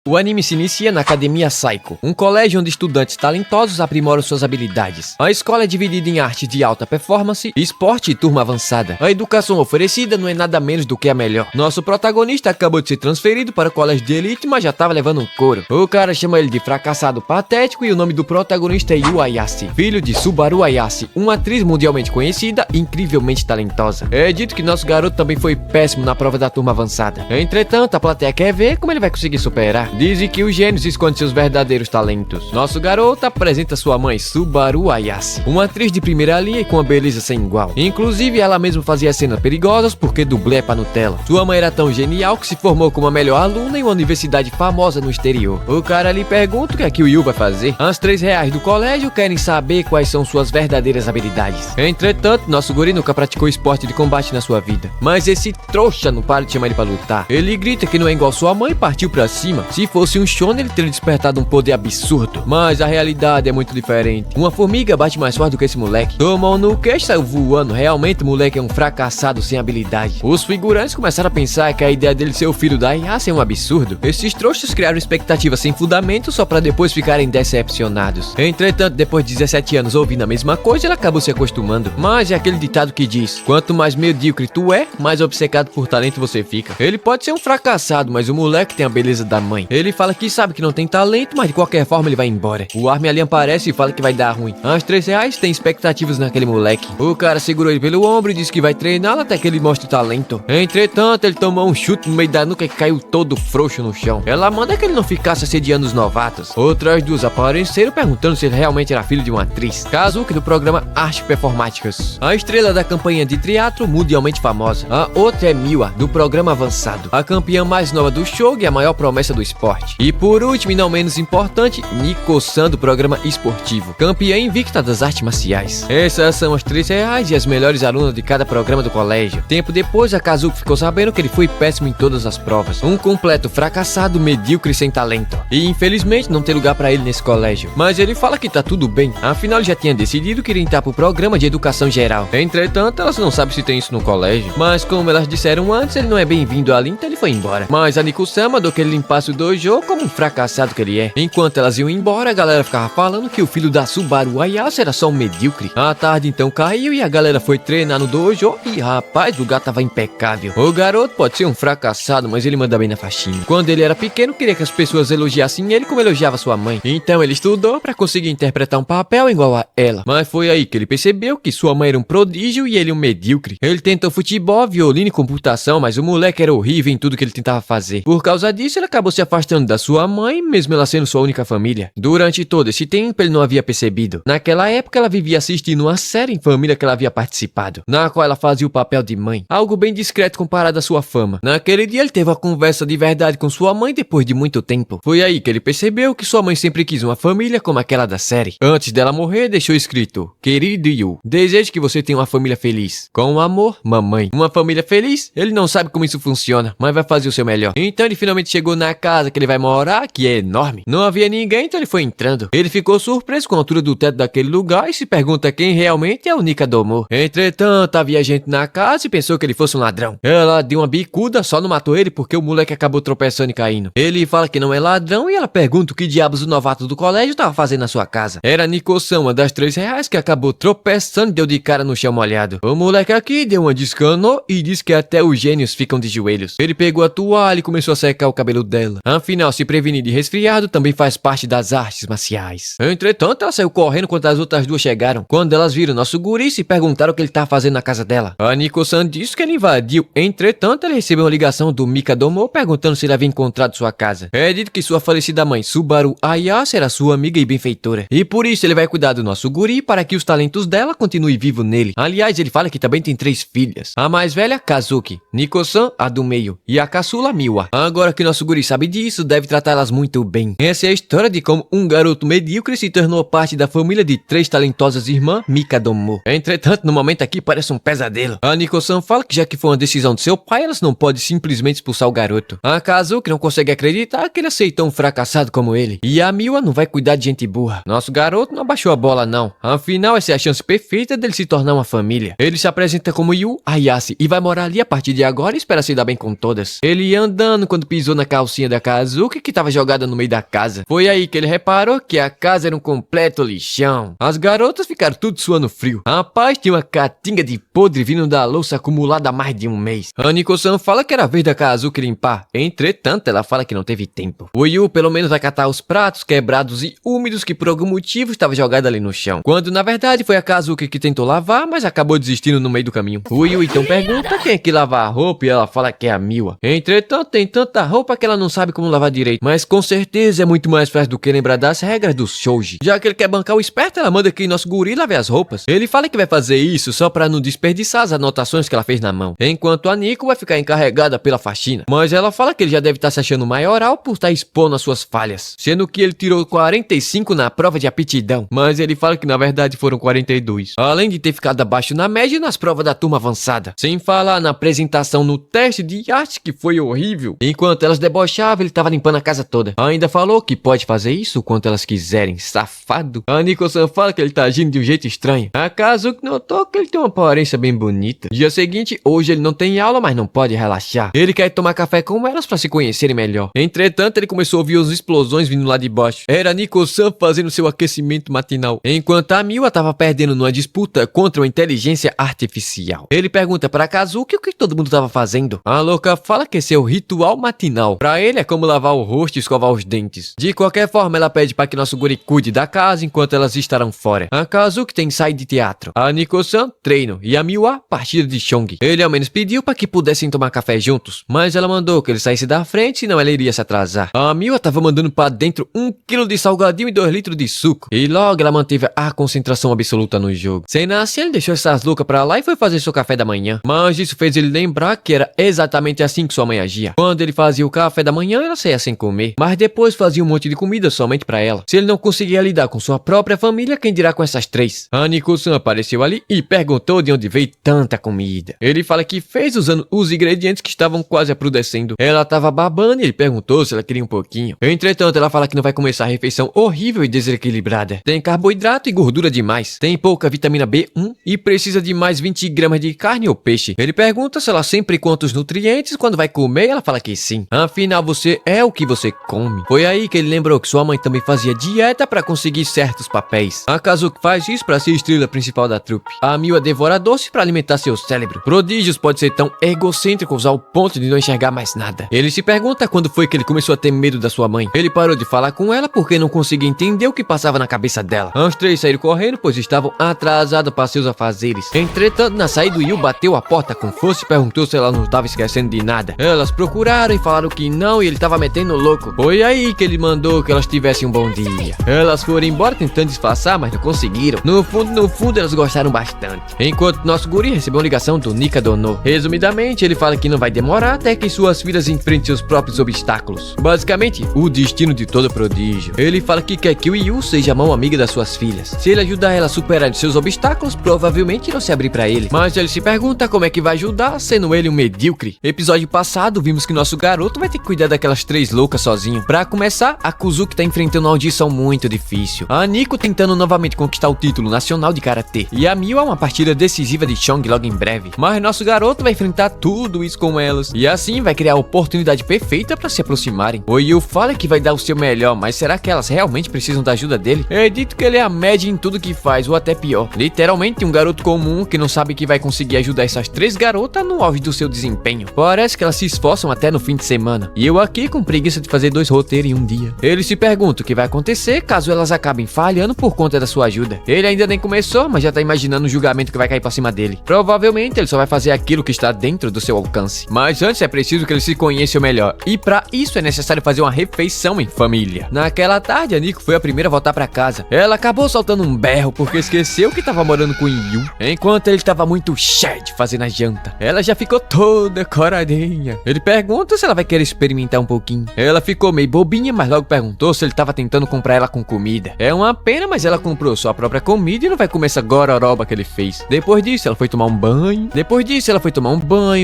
O anime se inicia na Academia Saiko, um colégio onde estudantes talentosos aprimoram suas habilidades. A escola é dividida em arte de alta performance, esporte e turma avançada. A educação oferecida não é nada menos do que a melhor. Nosso protagonista acabou de ser transferido para o colégio de elite, mas já tava levando um couro. O cara chama ele de fracassado patético e o nome do protagonista é Yu Ayase, filho de Subaru Ayase, uma atriz mundialmente conhecida e incrivelmente talentosa. É dito que nosso garoto também foi péssimo na prova da turma avançada. Entretanto, a plateia quer ver como ele vai conseguir superar. Dizem que os gênios escondem seus verdadeiros talentos. Nosso garoto apresenta sua mãe, Subaru Ayase, uma atriz de primeira linha e com uma beleza sem igual. Inclusive, ela mesma fazia cenas perigosas porque dublê é pra Nutella. Sua mãe era tão genial que se formou como a melhor aluna em uma universidade famosa no exterior. O cara lhe pergunta o que é que o Yu vai fazer. As 3 reais do colégio querem saber quais são suas verdadeiras habilidades. Entretanto, nosso guri nunca praticou esporte de combate na sua vida. Mas esse trouxa não para de chamar ele pra lutar. Ele grita que não é igual sua mãe e partiu pra cima. Se fosse um shonen, ele teria despertado um poder absurdo. Mas a realidade é muito diferente. Uma formiga bate mais forte do que esse moleque. Tomou no queixo, saiu voando. Realmente o moleque é um fracassado sem habilidade. Os figurantes começaram a pensar que a ideia dele ser o filho da Ayase é um absurdo. Esses trouxas criaram expectativas sem fundamento só pra depois ficarem decepcionados. Entretanto, depois de 17 anos ouvindo a mesma coisa, ele acabou se acostumando. Mas é aquele ditado que diz: quanto mais medíocre tu é, mais obcecado por talento você fica. Ele pode ser um fracassado, mas o moleque tem a beleza da mãe. Ele fala que sabe que não tem talento, mas de qualquer forma ele vai embora. O Armin ali aparece e fala que vai dar ruim. As 3 reais tem expectativas naquele moleque. O cara segurou ele pelo ombro e disse que vai treiná-lo até que ele mostre o talento. Entretanto, ele tomou um chute no meio da nuca e caiu todo frouxo no chão. Ela manda que ele não ficasse assediando os novatos. Outras duas apareceram perguntando se ele realmente era filho de uma atriz, Kazuki, do programa Arte Performáticas, a estrela da campanha de teatro mundialmente famosa. A outra é Miwa, do programa Avançado, a campeã mais nova do show e a maior promessa do esporte. E por último e não menos importante, Niko-san, do programa esportivo, campeã invicta das artes marciais. Essas são as 3 reais e as melhores alunas de cada programa do colégio. Tempo depois, a Kazuki ficou sabendo que ele foi péssimo em todas as provas, um completo fracassado, medíocre e sem talento, e infelizmente não tem lugar pra ele nesse colégio. Mas ele fala que tá tudo bem, afinal ele já tinha decidido que iria entrar pro programa de educação geral. Entretanto, elas não sabem se tem isso no colégio, mas como elas disseram antes, ele não é bem-vindo ali, então ele foi embora. Mas a Niko-san mandou que ele limpasse o dojo como um fracassado que ele é. Enquanto elas iam embora, a galera ficava falando que o filho da Subaru Ayase era só um medíocre. A tarde então caiu e a galera foi treinar no dojo e rapaz, o lugar tava impecável. O garoto pode ser um fracassado, mas ele manda bem na faxina. Quando ele era pequeno, queria que as pessoas elogiassem ele como elogiava sua mãe. Então ele estudou pra conseguir interpretar um papel igual a ela. Mas foi aí que ele percebeu que sua mãe era um prodígio e ele um medíocre. Ele tentou futebol, violino e computação, mas o moleque era horrível em tudo que ele tentava fazer. Por causa disso, ele acabou se afastando da sua mãe, mesmo ela sendo sua única família. Durante todo esse tempo, ele não havia percebido. Naquela época, ela vivia assistindo uma série em família que ela havia participado, na qual ela fazia o papel de mãe, algo bem discreto comparado à sua fama. Naquele dia, ele teve uma conversa de verdade com sua mãe depois de muito tempo. Foi aí que ele percebeu que sua mãe sempre quis uma família como aquela da série. Antes dela morrer, deixou escrito: querido Yu, desejo que você tenha uma família feliz. Com amor, mamãe. Uma família feliz? Ele não sabe como isso funciona, mas vai fazer o seu melhor. Então ele finalmente chegou na casa que ele vai morar, que é enorme. Não havia ninguém, então ele foi entrando. Ele ficou surpreso com a altura do teto daquele lugar e se pergunta quem realmente é o Nikadomo. Entretanto, havia gente na casa e pensou que ele fosse um ladrão. Ela deu uma bicuda, só não matou ele porque o moleque acabou tropeçando e caindo. Ele fala que não é ladrão e ela pergunta o que diabos o novato do colégio estava fazendo na sua casa. Era Niko-san, uma das 3 reais, que acabou tropeçando e deu de cara no chão molhado. O moleque aqui deu uma descanou e disse que até os gênios ficam de joelhos. Ele pegou a toalha e começou a secar o cabelo dela. Afinal, se prevenir de resfriado também faz parte das artes marciais. Entretanto, ela saiu correndo quando as outras duas chegaram. Quando elas viram nosso guri, se perguntaram o que ele estava fazendo na casa dela. A Niko-san disse que ele invadiu. Entretanto, ele recebeu uma ligação do Mikadomo perguntando se ele havia encontrado sua casa. É dito que sua falecida mãe, Subaru Ayase, era sua amiga e benfeitora. E por isso ele vai cuidar do nosso guri para que os talentos dela continuem vivos nele. Aliás, ele fala que também tem 3 filhas. A mais velha, Kazuki, Niko-san, a do meio, e a caçula, Miwa. Agora que nosso guri sabe disso, deve tratá-las muito bem. Essa é a história de como um garoto medíocre se tornou parte da família de 3 talentosas irmãs Mikadomo. Entretanto, no momento aqui parece um pesadelo. A Niko-san fala que já que foi uma decisão de seu pai, elas não podem simplesmente expulsar o garoto. A Kazuki não consegue acreditar que ele aceitou um fracassado como ele. E a Miwa não vai cuidar de gente burra. Nosso garoto não abaixou a bola não. Afinal, essa é a chance perfeita dele se tornar uma família. Ele se apresenta como Yu Ayase e vai morar ali a partir de agora e espera se dar bem com todas. Ele ia andando quando pisou na calcinha da Kazuki Kazuki que tava jogada no meio da casa. Foi aí que ele reparou que a casa era um completo lixão. As garotas ficaram tudo suando frio. Rapaz, tinha uma catinga de podre vindo da louça acumulada há mais de um mês. A Nico-san fala que era a vez da Kazuki limpar. Entretanto, ela fala que não teve tempo. O Yu pelo menos vai catar os pratos quebrados e úmidos que por algum motivo estava jogado ali no chão. Quando na verdade foi a Kazuki que tentou lavar, mas acabou desistindo no meio do caminho. O Yu então pergunta quem é que lava a roupa e ela fala que é a Miwa. Entretanto, tem tanta roupa que ela não sabe como lavar direito. Mas com certeza é muito mais fácil do que lembrar das regras do Shoji. Já que ele quer bancar o esperto, ela manda que nosso guri lave as roupas. Ele fala que vai fazer isso só pra não desperdiçar as anotações que ela fez na mão. Enquanto a Nico vai ficar encarregada pela faxina. Mas ela fala que ele já deve estar se achando maioral por estar expondo as suas falhas. Sendo que ele tirou 45 na prova de aptidão. Mas ele fala que na verdade foram 42. Além de ter ficado abaixo na média nas provas da turma avançada. Sem falar na apresentação no teste de arte que foi horrível. Enquanto elas debochavam, ele tava limpando a casa toda. Ainda falou que pode fazer isso quanto elas quiserem. Safado. A Nico-san fala que ele tá agindo de um jeito estranho. A Kazuki notou que ele tem uma aparência bem bonita. Dia seguinte, hoje ele não tem aula, mas não pode relaxar. Ele quer tomar café com elas pra se conhecerem melhor. Entretanto, ele começou a ouvir as explosões vindo lá de baixo. Era a Nico-san fazendo seu aquecimento matinal. Enquanto a Miwa tava perdendo numa disputa contra uma inteligência artificial. Ele pergunta pra Kazuki o que todo mundo tava fazendo. A louca fala que esse é o ritual matinal. Pra ele é como lavar o rosto e escovar os dentes. De qualquer forma, ela pede para que nosso guri cuide da casa enquanto elas estarão fora. A Kazuki tem ensaio de teatro. A Nico-san, treino. E a Miwa, partida de Chong. Ele ao menos pediu para que pudessem tomar café juntos. Mas ela mandou que ele saísse da frente, senão ela iria se atrasar. A Miwa tava mandando para dentro 1 quilo de salgadinho e 2 litros de suco. E logo ela manteve a concentração absoluta no jogo. Sem assim, ele deixou essas loucas pra lá e foi fazer seu café da manhã. Mas isso fez ele lembrar que era exatamente assim que sua mãe agia. Quando ele fazia o café da manhã, ela saía sem comer. Mas depois fazia um monte de comida somente pra ela. Se ele não conseguia lidar com sua própria família, quem dirá com essas 3? A Nico-san apareceu ali e perguntou de onde veio tanta comida. Ele fala que fez usando os ingredientes que estavam quase apodrecendo. Ela tava babando e ele perguntou se ela queria um pouquinho. Entretanto, ela fala que não vai começar a refeição horrível e desequilibrada. Tem carboidrato e gordura demais. Tem pouca vitamina B1 e precisa de mais 20 gramas de carne ou peixe. Ele pergunta se ela sempre conta os nutrientes quando vai comer e ela fala que sim. Afinal, você é o que você come. Foi aí que ele lembrou que sua mãe também fazia dieta pra conseguir certos papéis. A Kazuki faz isso pra ser estrela principal da trupe. A Miwa devora doce pra alimentar seu cérebro. Prodígios pode ser tão egocêntricos ao ponto de não enxergar mais nada. Ele se pergunta quando foi que ele começou a ter medo da sua mãe. Ele parou de falar com ela porque não conseguia entender o que passava na cabeça dela. Os 3 saíram correndo pois estavam atrasados para seus afazeres. Entretanto, na saída, Yu bateu a porta com força e perguntou se ela não estava esquecendo de nada. Elas procuraram e falaram que não e ele estava metendo louco. Foi aí que ele mandou que elas tivessem um bom dia. Elas foram embora tentando disfarçar, mas não conseguiram. No fundo, elas gostaram bastante. Enquanto nosso guri recebeu uma ligação do Nika Dono. Resumidamente, ele fala que não vai demorar até que suas filhas enfrentem seus próprios obstáculos. Basicamente, o destino de todo prodígio. Ele fala que quer que o Yu seja a mão amiga das suas filhas. Se ele ajudar ela a superar seus obstáculos, provavelmente irão se abrir pra ele. Mas ele se pergunta como é que vai ajudar, sendo ele um medíocre. Episódio passado, vimos que nosso garoto vai ter que cuidar daquelas 3 loucas sozinho. Pra começar, a Kuzuki tá enfrentando uma audição muito difícil. A Nico tentando novamente conquistar o título nacional de karatê. E a Miwa uma partida decisiva de Chong logo em breve. Mas nosso garoto vai enfrentar tudo isso com elas. E assim vai criar a oportunidade perfeita pra se aproximarem. O Yu fala que vai dar o seu melhor, mas será que elas realmente precisam da ajuda dele? É dito que ele é a média em tudo que faz, ou até pior. Literalmente um garoto comum que não sabe que vai conseguir ajudar essas 3 garotas no auge do seu desempenho. Parece que elas se esforçam até no fim de semana. E eu aqui com preguiça de fazer 2 roteiros em um dia. Ele se pergunta o que vai acontecer caso elas acabem falhando por conta da sua ajuda. Ele ainda nem começou, mas já tá imaginando o julgamento que vai cair pra cima dele. Provavelmente ele só vai fazer aquilo que está dentro do seu alcance. Mas antes é preciso que ele se conheça melhor. E pra isso é necessário fazer uma refeição em família. Naquela tarde, a Nico foi a primeira a voltar pra casa. Ela acabou soltando um berro porque esqueceu que tava morando com o Yu. Enquanto ele tava muito cheio de fazer na janta. Ela já ficou toda coradinha. Ele pergunta se ela vai querer experimentar um pouquinho. Ela ficou meio bobinha, mas logo perguntou se ele tava tentando comprar ela com comida. É uma pena, mas ela comprou sua própria comida e não vai comer essa gororoba que ele fez. Depois disso, ela foi tomar um banho.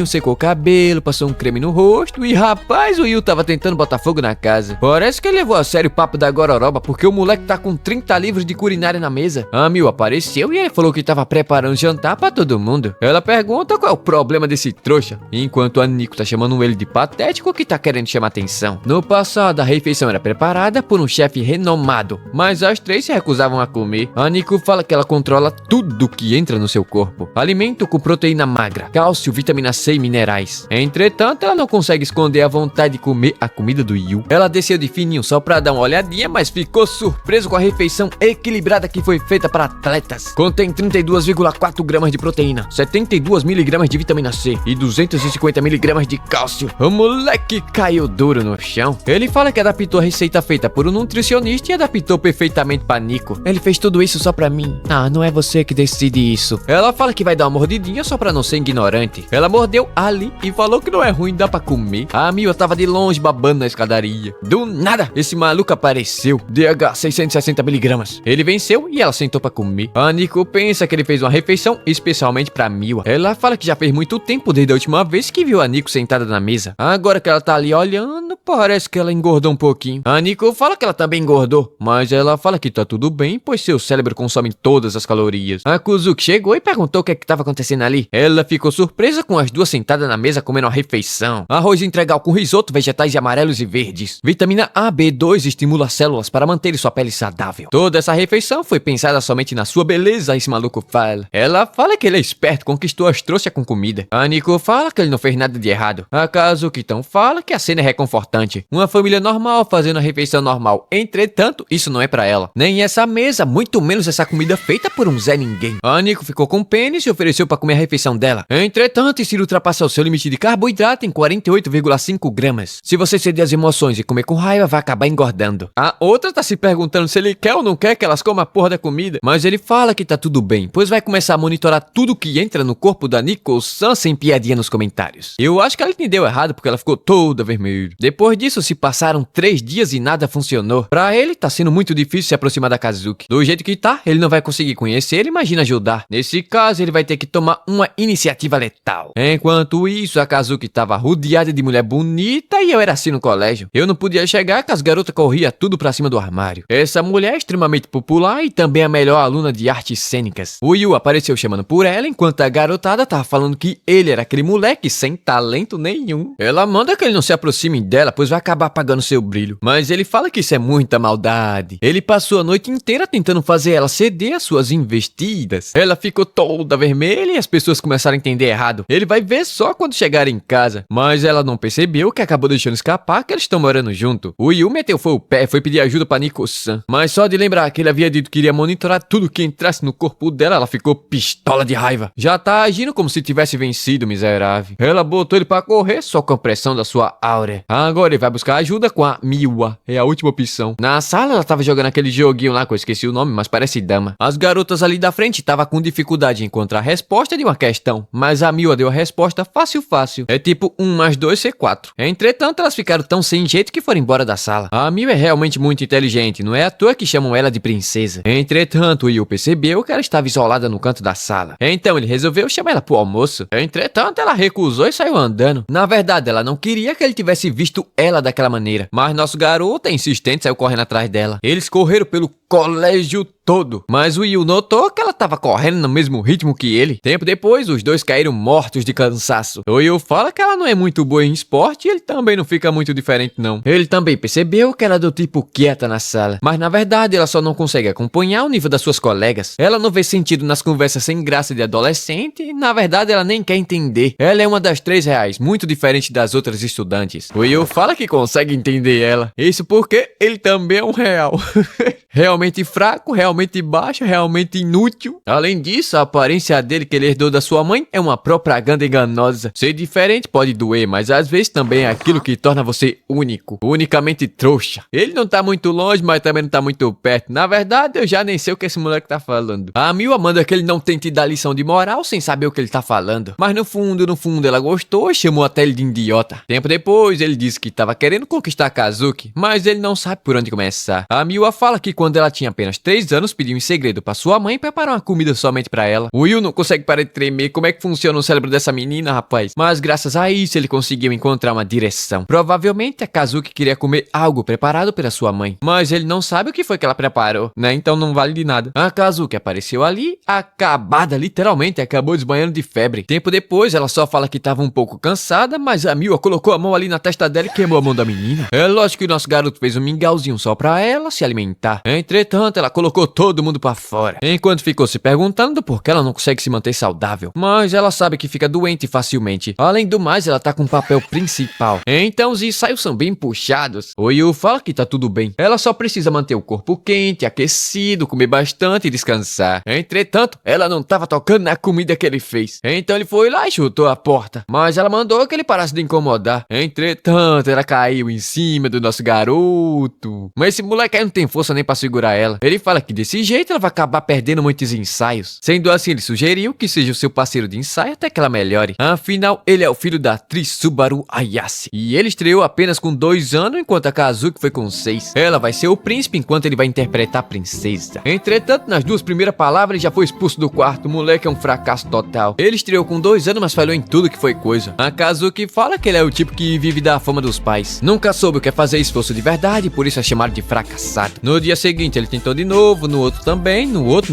Secou o cabelo, passou um creme no rosto e rapaz, o Yu tava tentando botar fogo na casa. Parece que ele levou a sério o papo da gororoba porque o moleque tá com 30 livros de culinária na mesa. A Miu apareceu e ele falou que tava preparando jantar pra todo mundo. Ela pergunta qual é o problema desse trouxa, enquanto a Nico tá chamando ele de patético que tá querendo chamar atenção. atenção. No passado, a refeição era preparada por um chefe renomado, mas as três se recusavam a comer. A Nico fala que ela controla tudo que entra no seu corpo. Alimento com proteína magra, cálcio, vitamina C e minerais. Entretanto, ela não consegue esconder a vontade de comer a comida do Yu. Ela desceu de fininho só pra dar uma olhadinha, mas ficou surpreso com a refeição equilibrada que foi feita para atletas. Contém 32,4 gramas de proteína, 72 miligramas de vitamina C e 250 miligramas de cálcio. O moleque caiu duro no chão. Ele fala que adaptou a receita feita por um nutricionista e adaptou perfeitamente pra Nico. Ele fez tudo isso só pra mim. Ah, não é você que decide isso. Ela fala que vai dar uma mordidinha só pra não ser ignorante. Ela mordeu ali e falou que não é ruim, dá pra comer. A Miwa tava de longe babando na escadaria. Do nada, esse maluco apareceu. DH 660 miligramas. Ele venceu e ela sentou pra comer. A Nico pensa que ele fez uma refeição especialmente pra Miwa. Ela fala que já fez muito tempo desde a última vez que viu a Nico sentada na mesa. Agora que ela tá ali olhando, parece que ela engordou um pouquinho. A Nico fala que ela também engordou, mas ela fala que tá tudo bem, pois seu cérebro consome todas as calorias. A Kuzuki chegou e perguntou o que tava acontecendo ali. Ela ficou surpresa com as duas sentadas na mesa comendo uma refeição. Arroz integral com risoto, vegetais amarelos e verdes. Vitamina A, B2 estimula as células para manter sua pele saudável. Toda essa refeição foi pensada somente na sua beleza, esse maluco fala. Ela fala que ele é esperto, conquistou as trouxas com comida. A Nico fala que ele não fez nada de errado. A Kazuki então fala que a cena é reconfortante. Uma família normal fazendo a refeição normal. Entretanto, isso não é pra ela. Nem essa mesa, muito menos essa comida feita por um Zé Ninguém. A Nico ficou com pena e se ofereceu pra comer a refeição dela. Entretanto, Ciro ultrapassou seu limite de carboidrato em 48,5 gramas. Se você ceder às emoções e comer com raiva, vai acabar engordando. A outra tá se perguntando se ele quer ou não quer que elas comam a porra da comida. Mas ele fala que tá tudo bem, pois vai começar a monitorar tudo que entra no corpo da Nico-san sem piadinha nos comentários. Eu acho que ela entendeu errado porque ela ficou toda vermelha. Depois disso, se passaram 3 dias e nada funcionou. Pra ele, tá sendo muito difícil se aproximar da Kazuki. Do jeito que tá, ele não vai conseguir conhecer, imagina ajudar. Nesse caso, ele vai ter que tomar uma iniciativa letal. Enquanto isso, a Kazuki tava rodeada de mulher bonita e eu era assim no colégio. Eu não podia chegar que as garotas corriam tudo pra cima do armário. Essa mulher é extremamente popular e também a melhor aluna de artes cênicas. O Yu apareceu chamando por ela, enquanto a garotada tava falando que ele era aquele moleque sem talento nenhum. Ela manda que ele não se aproxime dela, pois vai acabar apagando seu brilho. Mas ele fala que isso é muita maldade. Ele passou a noite inteira tentando fazer ela ceder às suas investidas. Ela ficou toda vermelha e as pessoas começaram a entender errado. Ele vai ver só quando chegar em casa. Mas ela não percebeu que acabou deixando escapar que eles estão morando junto. O Yu meteu foi o pé, foi pedir ajuda pra Nico-san. Mas só de lembrar que ele havia dito que iria monitorar tudo que entrasse no corpo dela, ela ficou pistola de raiva. Já tá agindo como se tivesse vencido, miserável. Ela botou ele pra correr só com a pressão da sua áurea. Agora ele vai buscar ajuda com a Miwa. É a última opção. Na sala ela tava jogando aquele joguinho lá que eu esqueci o nome, mas parece dama. As garotas ali da frente tava com dificuldade em encontrar a resposta de uma questão, mas a Miwa deu a resposta fácil. É tipo 1 mais 2 ser 4. Entretanto, elas ficaram tão sem jeito que foram embora da sala. A Miwa é realmente muito inteligente, não é à toa que chamam ela de princesa. Entretanto, o Yu percebeu que ela estava isolada no canto da sala. Então ele resolveu chamar ela pro almoço. Entretanto, ela recusou e saiu andando. Na verdade, ela não queria que ele tivesse visto ela daquela maneira, mas nosso garoto é insistente, saiu correndo atrás dela. Eles correram pelo colégio todo, mas o Yu notou que ela tava correndo no mesmo ritmo que ele. Tempo depois, os dois caíram mortos de cansaço. O Yu fala que ela não é muito boa em esporte e ele também não fica muito diferente não. Ele também percebeu que ela é do tipo quieta na sala, mas na verdade ela só não consegue acompanhar o nível das suas colegas. Ela não vê sentido nas conversas sem graça de adolescente e na verdade ela nem quer entender. Ela é uma das 3 reais, muito diferente das outras estudantes. O Yu fala que consegue entender ela. Isso porque ele também é um real. Realmente fraco, realmente baixo, realmente inútil. Além disso, a aparência dele que ele herdou da sua mãe é uma propaganda enganosa. Ser diferente pode doer, mas às vezes também é aquilo que torna você único. Unicamente trouxa. Ele não tá muito longe, mas também não tá muito perto. Na verdade, eu já nem sei o que esse moleque tá falando. A Miwa manda que ele não tente dar lição de moral sem saber o que ele tá falando. Mas no fundo, ela gostou e chamou até ele de idiota. Tempo depois, ele disse que tava querendo conquistar a Kazuki, mas ele não sabe por onde começar. A Miwa fala que quando ela tinha apenas 3 anos, Thanos pediu em segredo pra sua mãe preparar uma comida somente pra ela. O Will não consegue parar de tremer. Como é que funciona o cérebro dessa menina, rapaz? Mas graças a isso ele conseguiu encontrar uma direção. Provavelmente a Kazuki queria comer algo preparado pela sua mãe, mas ele não sabe o que foi que ela preparou, né? Então não vale de nada. A Kazuki apareceu ali, acabada, literalmente, acabou desbanhando de febre. Tempo depois, ela só fala que tava um pouco cansada, mas a Miwa colocou a mão ali na testa dela e queimou a mão da menina. É lógico que o nosso garoto fez um mingauzinho só pra ela se alimentar. Entretanto, ela colocou todo mundo pra fora, enquanto ficou se perguntando por que ela não consegue se manter saudável. Mas ela sabe que fica doente facilmente. Além do mais, ela tá com o papel principal. Então os ensaios são bem puxados. O Yu fala que tá tudo bem. Ela só precisa manter o corpo quente, aquecido, comer bastante e descansar. Entretanto, ela não tava tocando na comida que ele fez. Então ele foi lá e chutou a porta. Mas ela mandou que ele parasse de incomodar. Entretanto, ela caiu em cima do nosso garoto. Mas esse moleque aí não tem força nem pra segurar ela. Ele fala que desse jeito ela vai acabar perdendo muitos ensaios. Sendo assim, ele sugeriu que seja o seu parceiro de ensaio até que ela melhore. Afinal, ele é o filho da atriz Subaru Ayase. E ele estreou apenas com 2 anos, enquanto a Kazuki foi com 6. Ela vai ser o príncipe enquanto ele vai interpretar a princesa. Entretanto, nas 2 primeiras palavras, ele já foi expulso do quarto. O moleque é um fracasso total. Ele estreou com 2 anos, mas falhou em tudo que foi coisa. A Kazuki fala que ele é o tipo que vive da fama dos pais. Nunca soube o que é fazer esforço de verdade, por isso é chamado de fracassado. No dia seguinte, ele tentou de novo, no outro também, no outro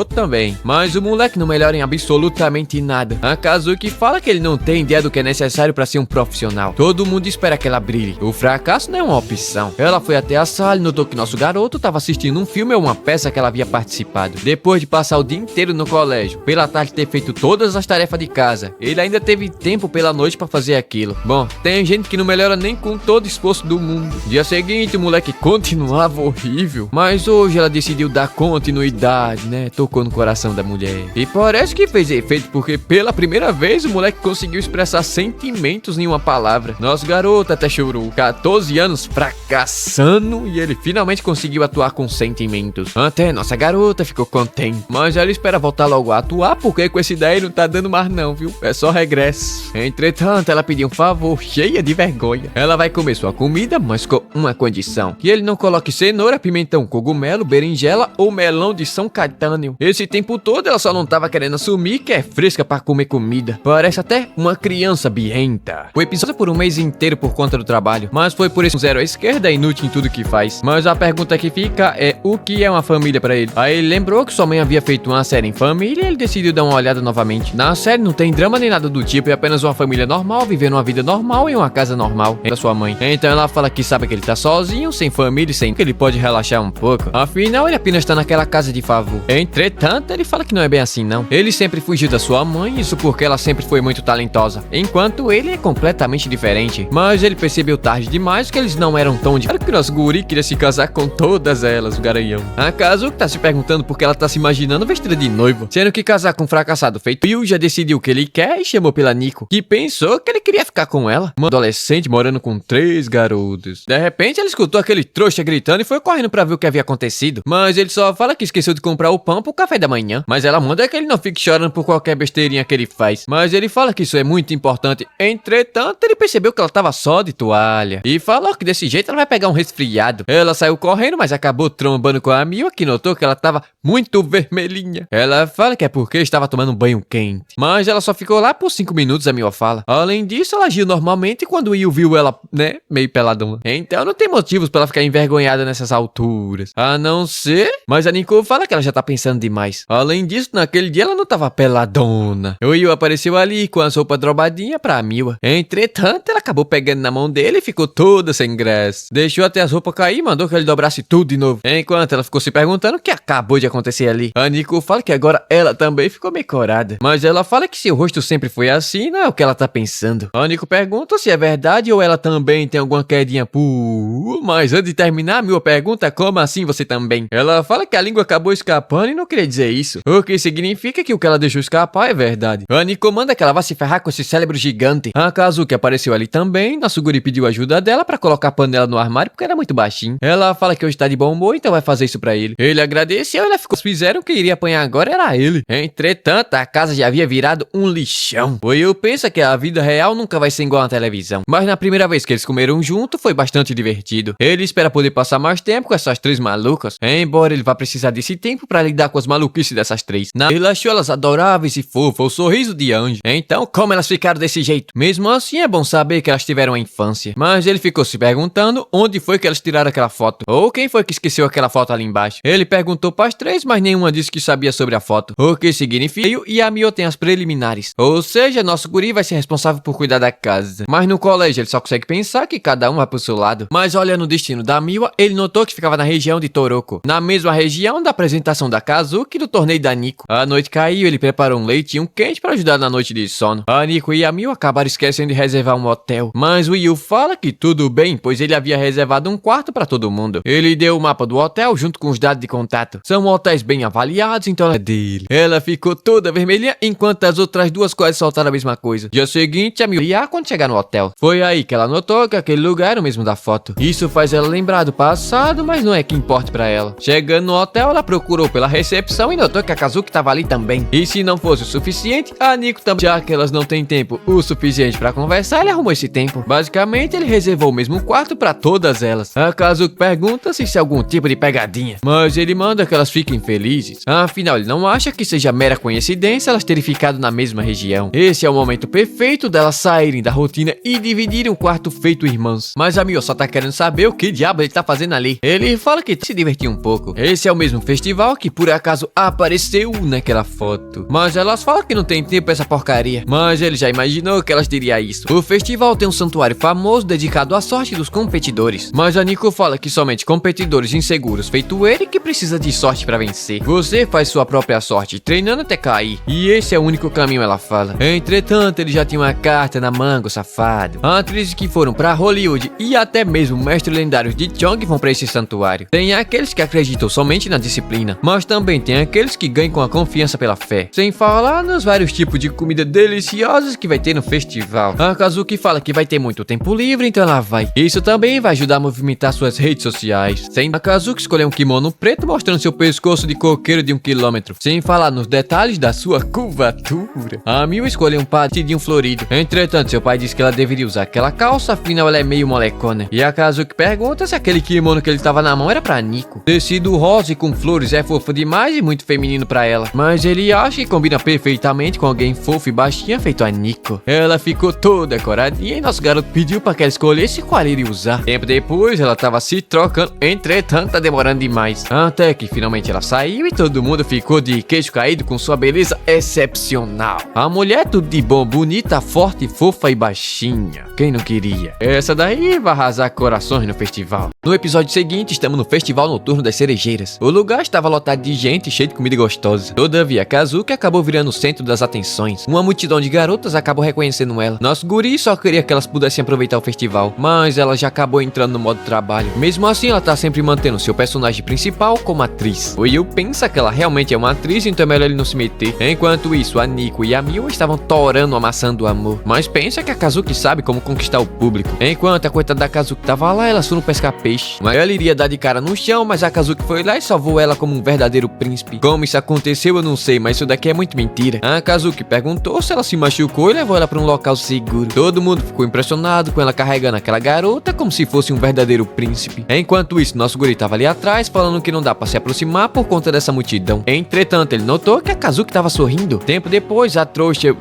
também. Mas o moleque não melhora em absolutamente nada. A Kazuki fala que ele não tem ideia do que é necessário pra ser um profissional. Todo mundo espera que ela brilhe. O fracasso não é uma opção. Ela foi até a sala e notou que nosso garoto estava assistindo um filme ou uma peça que ela havia participado. Depois de passar o dia inteiro no colégio, pela tarde ter feito todas as tarefas de casa, ele ainda teve tempo pela noite pra fazer aquilo. Bom, tem gente que não melhora nem com todo o esforço do mundo. Dia seguinte, o moleque continuava horrível, mas hoje ela decidiu dar continuidade, né? Tocou no coração da mulher. E parece que fez efeito, porque pela primeira vez o moleque conseguiu expressar sentimentos em uma palavra. Nosso garoto até chorou. 14 anos fracassando e ele finalmente conseguiu atuar com sentimentos. Até nossa garota ficou contente, mas ela espera voltar logo a atuar, porque com esse ideia não tá dando mais não, viu? É só regresso. Entretanto, ela pediu um favor, cheia de vergonha. Ela vai comer sua comida, mas com uma condição: que ele não coloque cenoura, pimentão, cogumelo, berinjela ou melão de São Caetano. Esse tempo todo ela só não tava querendo assumir que é fresca pra comer comida. Parece até uma criança birrenta. O episódio por um mês inteiro por conta do trabalho, mas foi por isso um zero à esquerda, inútil em tudo que faz. Mas a pergunta que fica é: o que é uma família pra ele? Aí ele lembrou que sua mãe havia feito uma série em família e ele decidiu dar uma olhada novamente. Na série não tem drama nem nada do tipo, é apenas uma família normal, vivendo uma vida normal em uma casa normal da sua mãe. Então ela fala que sabe que ele tá sozinho, sem família, sem que ele pode relaxar um pouco. Afinal, ele apenas tá naquela casa de favor. Entretanto, ele fala que não é bem assim não. Ele sempre fugiu da sua mãe, isso porque ela sempre foi muito talentosa, enquanto ele é completamente diferente. Mas ele percebeu tarde demais que eles não eram tão diferentes. Claro que o nosso guri queria se casar com todas elas, o garanhão. A Kazuki tá se perguntando porque ela tá se imaginando vestida de noiva, sendo que casar com um fracassado feito Yu já decidiu o que ele quer e chamou pela Nico, que pensou que ele queria ficar com ela. Uma adolescente morando com 3 garotos. De repente, ele escutou aquele trouxa gritando e foi correndo pra ver o que havia acontecido. Mas ele só fala que esqueceu de comprar o pão pro café da manhã. Mas ela manda que ele não fique chorando por qualquer besteirinha que ele faz. Mas ele fala que isso é muito importante. Entretanto, ele percebeu que ela tava só de toalha e falou que desse jeito ela vai pegar um resfriado. Ela saiu correndo, mas acabou trombando com a Miwa, que notou que ela tava muito vermelhinha. Ela fala que é porque estava tomando um banho quente. Mas ela só ficou lá por 5 minutos, a Miwa fala. Além disso, ela agiu normalmente quando o Will viu ela, né, meio peladona. Então não tem motivos pra ela ficar envergonhada nessas alturas. A não ser... Mas a Nico fala que ela já tá pensando demais. Além disso, naquele dia ela não tava peladona. O Will apareceu ali com as roupas drobadinhas pra Miwa. Entretanto, ela acabou pegando na mão dele e ficou toda sem graça. Deixou até as roupas cair e mandou que ele dobrasse tudo de novo. Enquanto ela ficou se perguntando o que acabou de acontecer ali. A Nico fala que agora ela também ficou meio corada. Mas ela fala que seu rosto sempre foi assim, não é o que ela tá pensando. A Nico pergunta se é verdade ou ela também tem alguma quedinha por... Mas antes de terminar, a Miwa pergunta como assim você também. Ela fala que a língua acabou escapando e não queria dizer isso. O que significa que o que ela deixou escapar é verdade. A Nico manda que ela vá se ferrar com esse cérebro gigante. A Kazuki apareceu ali também. Nosso guri pediu ajuda dela pra colocar a panela no armário porque era muito baixinho. Ela fala que hoje tá de bom humor, então vai fazer isso pra ele. Ele agradeceu e ela ficou... Fizeram que iria apanhar agora era ele. Entretanto, a casa já havia virado um lixão. O Will pensa que a vida real nunca vai ser igual na televisão. Mas na primeira vez que eles comeram junto, foi bastante divertido. Ele espera poder passar mais tempo com essas 3 malucas. Embora hora ele vai precisar desse tempo pra lidar com as maluquices dessas três. Ele achou elas adoráveis e fofas, o sorriso de anjo. Então, como elas ficaram desse jeito? Mesmo assim, é bom saber que elas tiveram a infância. Mas ele ficou se perguntando onde foi que elas tiraram aquela foto. Ou quem foi que esqueceu aquela foto ali embaixo. Ele perguntou para as três, mas nenhuma disse que sabia sobre a foto. O que significa e a Mio tem as preliminares. Ou seja, nosso guri vai ser responsável por cuidar da casa. Mas no colégio ele só consegue pensar que cada um vai pro seu lado. Mas olhando o destino da Miwa, ele notou que ficava na região de Toroko. Na mesma região da apresentação da Kazuki e do torneio da Nico. A noite caiu, ele preparou um leitinho quente para ajudar na noite de sono. A Nico e a Miwa acabaram esquecendo de reservar um hotel. Mas o Yu fala que tudo bem, pois ele havia reservado um quarto para todo mundo. Ele deu o mapa do hotel junto com os dados de contato. São hotéis bem avaliados, então ela é dele. Ela ficou toda vermelha enquanto as outras duas quase soltaram a mesma coisa. Dia seguinte, a Miwa ia quando chegar no hotel. Foi aí que ela notou que aquele lugar era o mesmo da foto. Isso faz ela lembrar do passado, mas não é que importe pra ela. Chegando no hotel, ela procurou pela recepção e notou que a Kazuki tava ali também. E se não fosse o suficiente, a Nico também. Já que elas não têm tempo o suficiente pra conversar, ele arrumou esse tempo. Basicamente, ele reservou o mesmo quarto pra todas elas. A Kazuki pergunta se isso é algum tipo de pegadinha, mas ele manda que elas fiquem felizes. Afinal, ele não acha que seja mera coincidência elas terem ficado na mesma região. Esse é o momento perfeito delas saírem da rotina e dividirem um quarto feito irmãs. Mas a Mio só tá querendo saber o que diabo ele tá fazendo ali. Ele fala que se divertiu um pouco. Esse é o mesmo festival que por acaso apareceu naquela foto. Mas elas falam que não tem tempo pra essa porcaria. Mas ele já imaginou que elas diriam isso. O festival tem um santuário famoso dedicado à sorte dos competidores. Mas a Nico fala que somente competidores inseguros, feito ele, que precisa de sorte pra vencer. Você faz sua própria sorte, treinando até cair. E esse é o único caminho, ela fala. Entretanto, ele já tinha uma carta na manga, o safado. Atrizes que foram pra Hollywood e até mesmo mestres lendários de Chong vão pra esse santuário. Tem aqueles que acreditam somente na disciplina, mas também tem aqueles que ganham com a confiança pela fé. Sem falar nos vários tipos de comida deliciosas que vai ter no festival. A Kazuki fala que vai ter muito tempo livre, então ela vai. Isso também vai ajudar a movimentar suas redes sociais. Sem a Kazuki escolher um kimono preto mostrando seu pescoço de coqueiro de 1 quilômetro. Sem falar nos detalhes da sua curvatura. A Miu escolheu um patidinho florido. Entretanto, seu pai disse que ela deveria usar aquela calça, afinal ela é meio molecona. E a Kazuki pergunta se aquele kimono que ele tava na mão era pra Nico. Tecido rosa e com flores é fofo demais e muito feminino pra ela. Mas ele acha que combina perfeitamente com alguém fofo e baixinha feito a Nico. Ela ficou toda coradinha e nosso garoto pediu pra que ela escolhesse qual iria usar. Tempo depois, ela tava se trocando, entretanto tá demorando demais. Até que finalmente ela saiu e todo mundo ficou de queixo caído com sua beleza excepcional. A mulher é tudo de bom, bonita, forte, fofa e baixinha. Quem não queria? Essa daí vai arrasar corações no festival. No episódio seguinte, estamos no Festival Noturno das Cerejeiras. O lugar estava lotado de gente, cheio de comida gostosa. Todavia, Kazuki acabou virando o centro das atenções. Uma multidão de garotas acabou reconhecendo ela. Nosso guri só queria que elas pudessem aproveitar o festival, mas ela já acabou entrando no modo trabalho. Mesmo assim, ela tá sempre mantendo seu personagem principal como atriz. O Yu pensa que ela realmente é uma atriz, então é melhor ele não se meter. Enquanto isso, a Nico e a Miu estavam torando a maçã do amor. Mas pensa que a Kazuki sabe como conquistar o público. Enquanto a coitada da Kazuki tava lá, elas foram pescar peixe. Mas ela iria dar de cara no chão, mas a Kazuki foi lá e salvou ela como um verdadeiro príncipe. Como isso aconteceu eu não sei, mas isso daqui é muito mentira. A Kazuki perguntou se ela se machucou e levou ela para um local seguro. Todo mundo ficou impressionado com ela carregando aquela garota como se fosse um verdadeiro príncipe. Enquanto isso, nosso guri tava ali atrás falando que não dá para se aproximar por conta dessa multidão. Entretanto, ele notou que a Kazuki tava sorrindo. Tempo depois, a trouxa...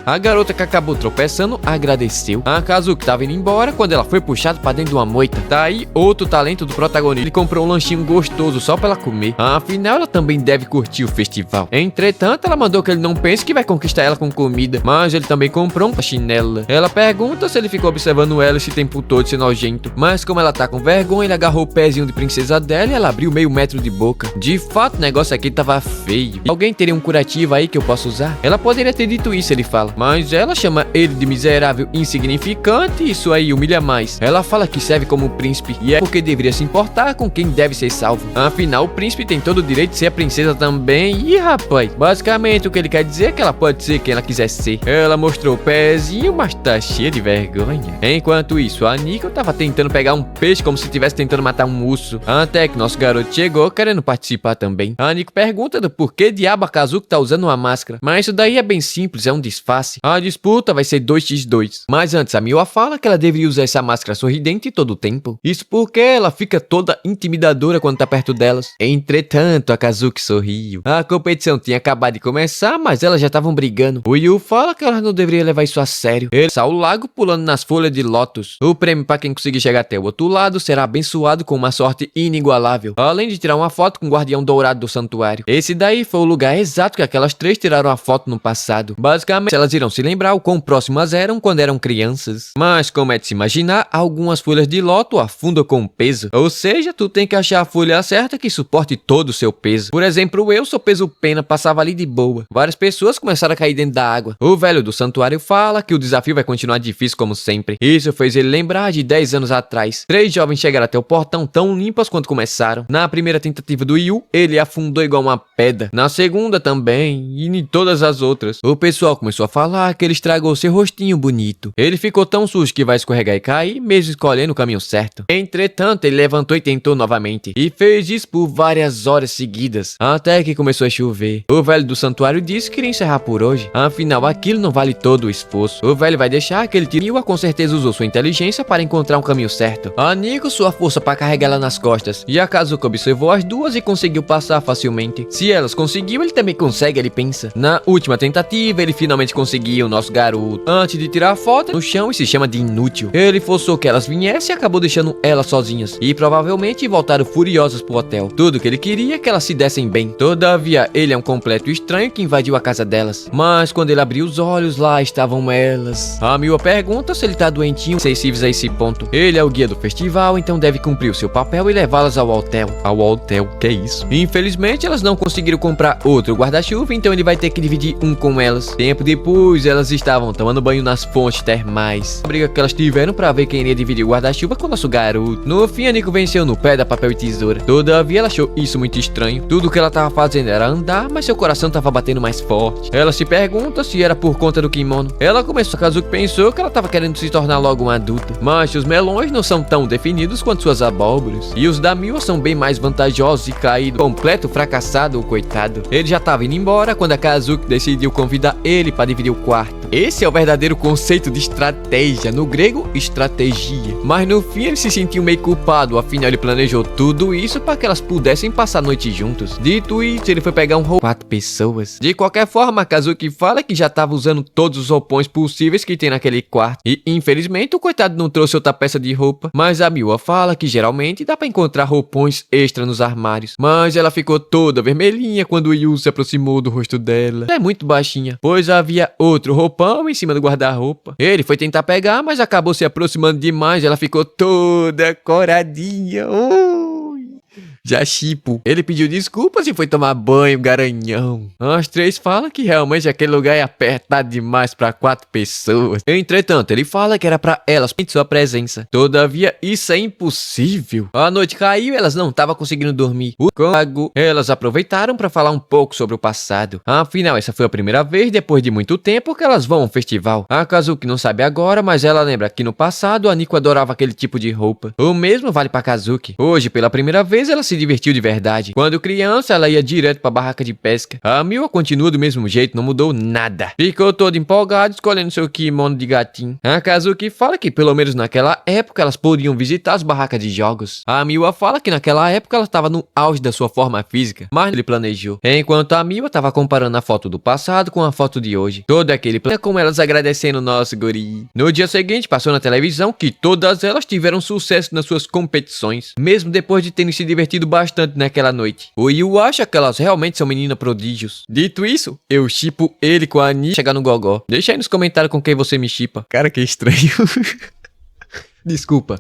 a garota que acabou tropeçando agradeceu. A Kazuki tava indo embora quando ela foi puxada para dentro de uma moita. Tá aí outro talento do protagonista. Ele comprou um lanchinho gostoso só pra ela comer. Afinal, ela também deve curtir o festival. Entretanto, ela mandou que ele não pense que vai conquistar ela com comida, mas ele também comprou uma chinela. Ela pergunta se ele ficou observando ela esse tempo todo ser nojento, mas como ela tá com vergonha, ele agarrou o pezinho de princesa dela e ela abriu meio metro de boca. De fato, o negócio aqui tava feio. Alguém teria um curativo aí que eu possa usar? Ela poderia ter dito isso, ele fala, mas ela chama ele de miserável, insignificante e isso aí humilha mais. Ela fala que serve como príncipe e é porque deveria se importar com quem deve ser salvo. Afinal, o príncipe tem todo o direito de ser a princesa também. E rapaz, basicamente o que ele quer dizer é que ela pode ser quem ela quiser ser. Ela mostrou o pezinho, mas tá cheia de vergonha. Enquanto isso, a Nico tava tentando pegar um peixe como se estivesse tentando matar um urso. Até que nosso garoto chegou querendo participar também. A Nico pergunta do porquê diabo a Kazuki tá usando uma máscara. Mas isso daí é bem simples, é um disfarce. A disputa vai ser 2x2. Mas antes, a Miwa fala que ela deveria usar essa máscara sorridente todo o tempo. Isso porque ela fica toda intimidadora quando tá perto delas. Entretanto, a Kazuki sorriu. A competição tinha acabado de começar, mas elas já estavam brigando. O Yu fala que elas não deveriam levar isso a sério. Ele sai ao lago pulando nas folhas de lótus. O prêmio para quem conseguir chegar até o outro lado será abençoado com uma sorte inigualável, além de tirar uma foto com o guardião dourado do santuário. Esse daí foi o lugar exato que aquelas três tiraram a foto no passado. Basicamente, elas irão se lembrar o quão próximas eram quando eram crianças. Mas, como é de se imaginar, algumas folhas de lótus afundam com peso. Ou seja, tu tem que achar a folha certa que suporte todo o seu peso. Por exemplo, eu sou peso pena, passava ali de boa. Várias pessoas começaram a cair dentro da água. O velho do santuário fala que o desafio vai continuar difícil como sempre. Isso fez ele lembrar de 10 anos atrás. 3 jovens chegaram até o portão tão limpas quanto começaram. Na primeira tentativa do Yu, ele afundou igual uma pedra. Na segunda também, e em todas as outras. O pessoal começou a falar que ele estragou seu rostinho bonito. Ele ficou tão sujo que vai escorregar e cair, mesmo escolhendo o caminho certo. Entretanto, ele levantou e tentou novamente. E fez isso por várias horas seguidas, até que começou a chover. O velho do santuário disse que iria encerrar por hoje. Afinal, aquilo não vale todo o esforço. O velho vai deixar aquele tio com certeza usou sua inteligência para encontrar um caminho certo. A Nico sua força para carregar ela nas costas. E a Kazuki observou as duas e conseguiu passar facilmente. Se elas conseguiu, ele também consegue, ele pensa. Na última tentativa, ele finalmente conseguiu, nosso garoto. Antes de tirar a foto no chão e se chama de inútil. Ele forçou que elas viessem e acabou deixando elas sozinhas. E provavelmente voltaram furiosas pro hotel. Tudo que ele queria é que elas se dessem bem. Todavia, ele é um completo estranho que invadiu a casa delas. Mas quando ele abriu os olhos, lá estavam elas. A Miwa pergunta se ele tá doentinho, sensíveis a esse ponto. Ele é o guia do festival, então deve cumprir o seu papel e levá-las ao hotel. Ao hotel, que é isso? Infelizmente, elas não conseguiram comprar outro guarda-chuva, então ele vai ter que dividir um com elas. Tempo depois, elas estavam tomando banho nas fontes termais. A briga que elas tiveram pra ver quem iria dividir o guarda-chuva com o nosso garoto. No fim, a Nico venceu no pé da papel e tesoura. Todavia, ela achou isso muito estranho. Tudo que ela tava fazendo era andar, mas seu coração tava batendo mais forte. Ela se pergunta se era por conta do kimono. Ela começou, Kazuki pensou que ela tava querendo se tornar logo uma adulta. Mas os melões não são tão definidos quanto suas abóboras. E os da Miwa são bem mais vantajosos e caído. Completo fracassado, o coitado. Ele já tava indo embora quando a Kazuki decidiu convidar ele para dividir o quarto. Esse é o verdadeiro conceito de estratégia. No grego, estratégia. Mas no fim ele se sentiu meio culpado. Afinal ele planejou tudo isso para que elas pudessem passar a noite juntos. Dito isso, ele foi pegar um roubo. 4 pessoas. De qualquer forma, a Kazuki fala que já tava usando todos os roupões possíveis que tem naquele quarto. E infelizmente o coitado não trouxe outra peça de roupa. Mas a Miwa fala que geralmente dá pra encontrar roupões extra nos armários. Mas ela ficou toda vermelhinha quando o Yu se aproximou do rosto dela. Ela é muito baixinha, pois havia outro roupão em cima do guarda-roupa. Ele foi tentar pegar, mas acabou se aproximando demais. Ela ficou toda coradinha. Já Chipo. Ele pediu desculpas e foi tomar banho, garanhão. As 3 falam que realmente aquele lugar é apertado demais para 4 pessoas. Entretanto, ele fala que era para elas em sua presença. Todavia, isso é impossível. A noite caiu e elas não estavam conseguindo dormir. Elas aproveitaram para falar um pouco sobre o passado. Afinal, essa foi a primeira vez, depois de muito tempo, que elas vão ao festival. A Kazuki não sabe agora, mas ela lembra que no passado a Nico adorava aquele tipo de roupa. O mesmo vale para Kazuki. Hoje, pela primeira vez, ela se divertiu de verdade. Quando criança, ela ia direto pra barraca de pesca. A Miwa continua do mesmo jeito, não mudou nada. Ficou todo empolgado, escolhendo seu kimono de gatinho. A Kazuki fala que pelo menos naquela época elas podiam visitar as barracas de jogos. A Miwa fala que naquela época ela estava no auge da sua forma física, mas ele planejou. Enquanto a Miwa estava comparando a foto do passado com a foto de hoje. Todo aquele plano com elas agradecendo o nosso guri. No dia seguinte, passou na televisão que todas elas tiveram sucesso nas suas competições, mesmo depois de terem se divertido bastante naquela noite. O Yu acha que elas realmente são meninas prodígios. Dito isso, eu shippo ele com a Ani chegar no gogó. Deixa aí nos comentários com quem você me shippa. Cara, que estranho. Desculpa.